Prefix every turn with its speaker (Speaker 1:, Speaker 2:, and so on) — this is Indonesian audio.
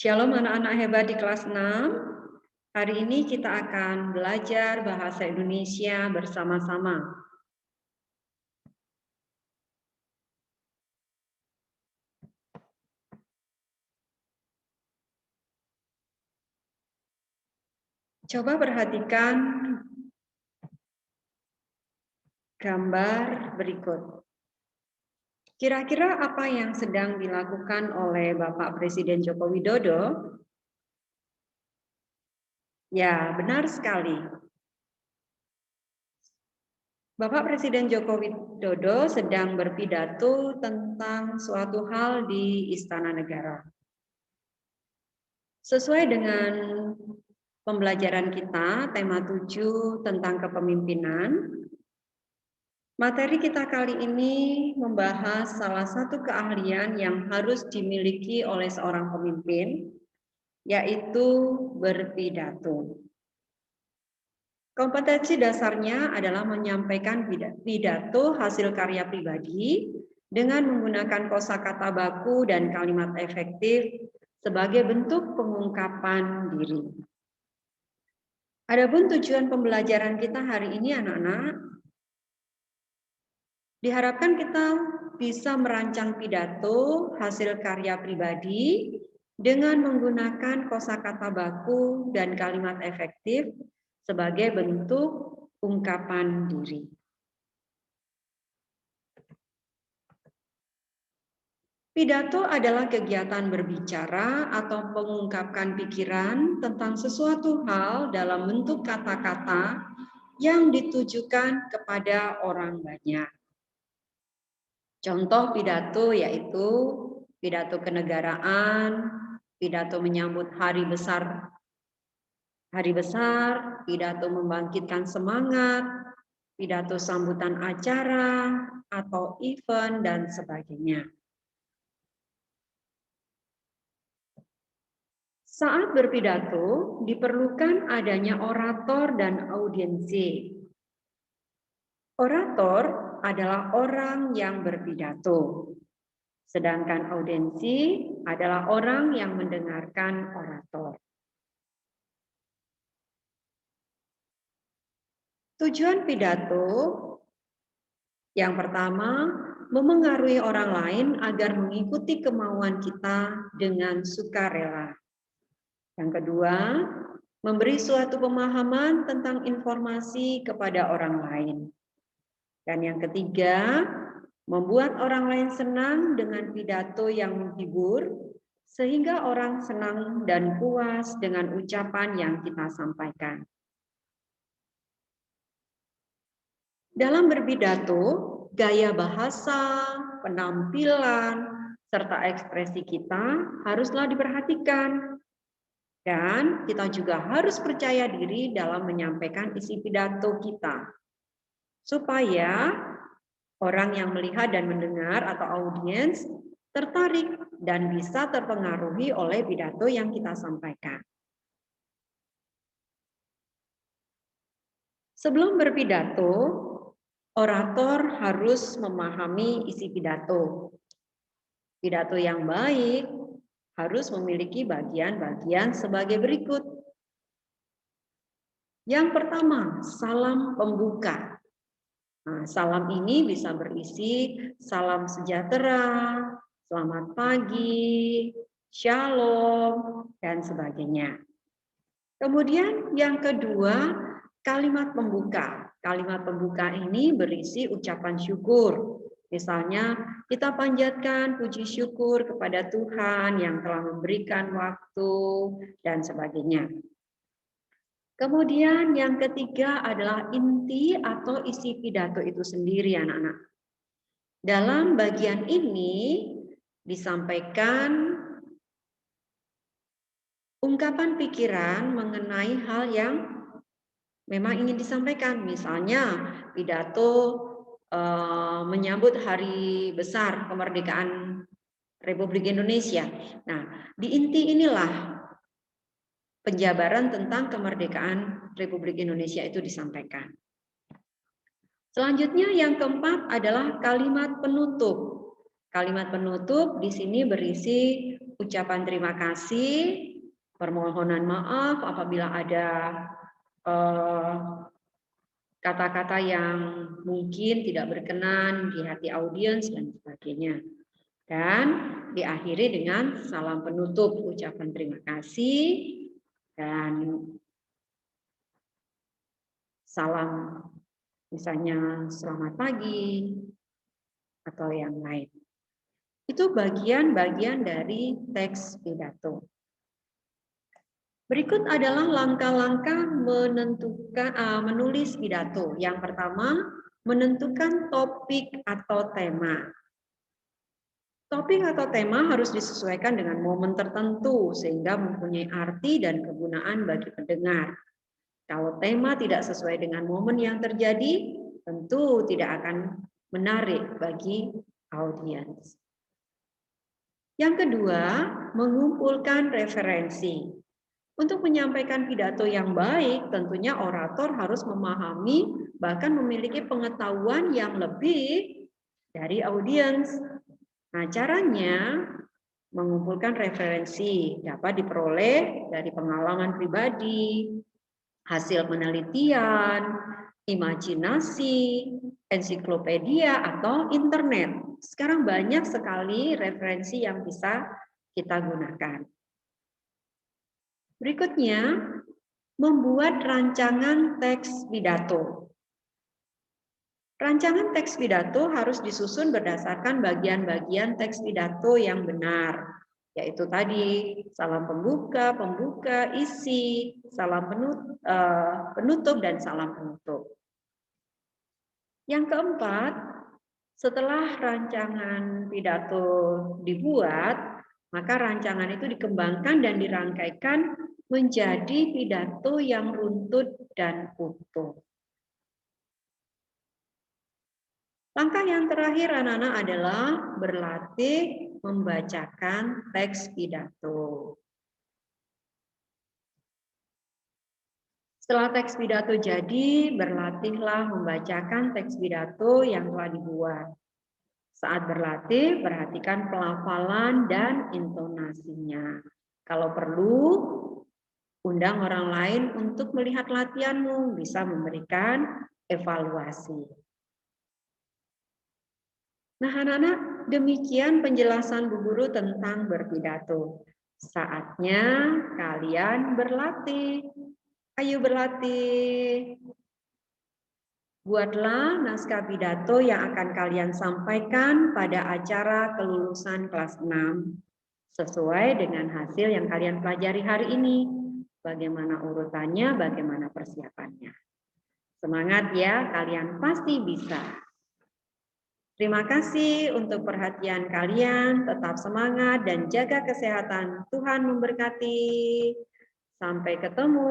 Speaker 1: Shalom anak-anak hebat di kelas 6. Hari ini kita akan belajar bahasa Indonesia bersama-sama. Coba perhatikan gambar berikut. Kira-kira apa yang sedang dilakukan oleh Bapak Presiden Joko Widodo? Ya, benar sekali. Bapak Presiden Joko Widodo sedang berpidato tentang suatu hal di Istana Negara. Sesuai dengan pembelajaran kita, tema 7 tentang kepemimpinan, materi kita kali ini membahas salah satu keahlian yang harus dimiliki oleh seorang pemimpin, yaitu berpidato. Kompetensi dasarnya adalah menyampaikan pidato hasil karya pribadi dengan menggunakan kosakata baku dan kalimat efektif sebagai bentuk pengungkapan diri. Adapun tujuan pembelajaran kita hari ini anak-anak, diharapkan kita bisa merancang pidato hasil karya pribadi dengan menggunakan kosakata baku dan kalimat efektif sebagai bentuk ungkapan diri. Pidato adalah kegiatan berbicara atau mengungkapkan pikiran tentang sesuatu hal dalam bentuk kata-kata yang ditujukan kepada orang banyak. Contoh pidato yaitu pidato kenegaraan, pidato menyambut hari besar, pidato membangkitkan semangat, pidato sambutan acara atau event dan sebagainya. Saat berpidato diperlukan adanya orator dan audiensi. Orator adalah orang yang berpidato, sedangkan audiensi adalah orang yang mendengarkan orator. Tujuan pidato yang pertama, memengaruhi orang lain agar mengikuti kemauan kita dengan sukarela. Yang kedua, memberi suatu pemahaman tentang informasi kepada orang lain. Dan yang ketiga, membuat orang lain senang dengan pidato yang menghibur, sehingga orang senang dan puas dengan ucapan yang kita sampaikan. Dalam berpidato, gaya bahasa, penampilan, serta ekspresi kita haruslah diperhatikan. Dan kita juga harus percaya diri dalam menyampaikan isi pidato kita. Supaya orang yang melihat dan mendengar atau audiens tertarik dan bisa terpengaruhi oleh pidato yang kita sampaikan. Sebelum berpidato, orator harus memahami isi pidato. Pidato yang baik harus memiliki bagian-bagian sebagai berikut. Yang pertama, salam pembuka. Nah, salam ini bisa berisi salam sejahtera, selamat pagi, shalom, dan sebagainya. Kemudian yang kedua, kalimat pembuka. Kalimat pembuka ini berisi ucapan syukur. Misalnya, kita panjatkan puji syukur kepada Tuhan yang telah memberikan waktu, dan sebagainya. Kemudian yang ketiga adalah inti atau isi pidato itu sendiri, anak-anak. Dalam bagian ini disampaikan ungkapan pikiran mengenai hal yang memang ingin disampaikan. Misalnya pidato menyambut hari besar kemerdekaan Republik Indonesia. Nah, di inti inilah penjabaran tentang kemerdekaan Republik Indonesia itu disampaikan. Selanjutnya yang keempat adalah kalimat penutup. Kalimat penutup di sini berisi ucapan terima kasih, permohonan maaf apabila ada kata-kata yang mungkin tidak berkenan di hati audiens dan sebagainya. Dan diakhiri dengan salam penutup, ucapan terima kasih dan salam misalnya selamat pagi atau yang lain. Itu bagian-bagian dari teks pidato. Berikut adalah langkah-langkah menulis pidato. Yang pertama, menentukan topik atau tema. Topik atau tema harus disesuaikan dengan momen tertentu sehingga mempunyai arti dan kegunaan bagi pendengar. Kalau tema tidak sesuai dengan momen yang terjadi, tentu tidak akan menarik bagi audiens. Yang kedua, mengumpulkan referensi. Untuk menyampaikan pidato yang baik, tentunya orator harus memahami bahkan memiliki pengetahuan yang lebih dari audiens. Nah, caranya mengumpulkan referensi dapat diperoleh dari pengalaman pribadi, hasil penelitian, imajinasi, ensiklopedia, atau internet. Sekarang banyak sekali referensi yang bisa kita gunakan. Berikutnya, membuat rancangan teks pidato. Rancangan teks pidato harus disusun berdasarkan bagian-bagian teks pidato yang benar, yaitu tadi salam pembuka, isi, salam penutup, dan salam penutup. Yang keempat, setelah rancangan pidato dibuat, maka rancangan itu dikembangkan dan dirangkaikan menjadi pidato yang runtut dan utuh. Langkah yang terakhir anak-anak adalah berlatih membacakan teks pidato. Setelah teks pidato jadi, berlatihlah membacakan teks pidato yang telah dibuat. Saat berlatih, perhatikan pelafalan dan intonasinya. Kalau perlu, undang orang lain untuk melihat latihanmu, bisa memberikan evaluasi. Nah, anak-anak, demikian penjelasan Bu Guru tentang berpidato. Saatnya kalian berlatih. Ayo berlatih. Buatlah naskah pidato yang akan kalian sampaikan pada acara kelulusan kelas 6 sesuai dengan hasil yang kalian pelajari hari ini. Bagaimana urutannya, bagaimana persiapannya. Semangat ya, kalian pasti bisa. Terima kasih untuk perhatian kalian, tetap semangat dan jaga kesehatan. Tuhan memberkati. Sampai ketemu.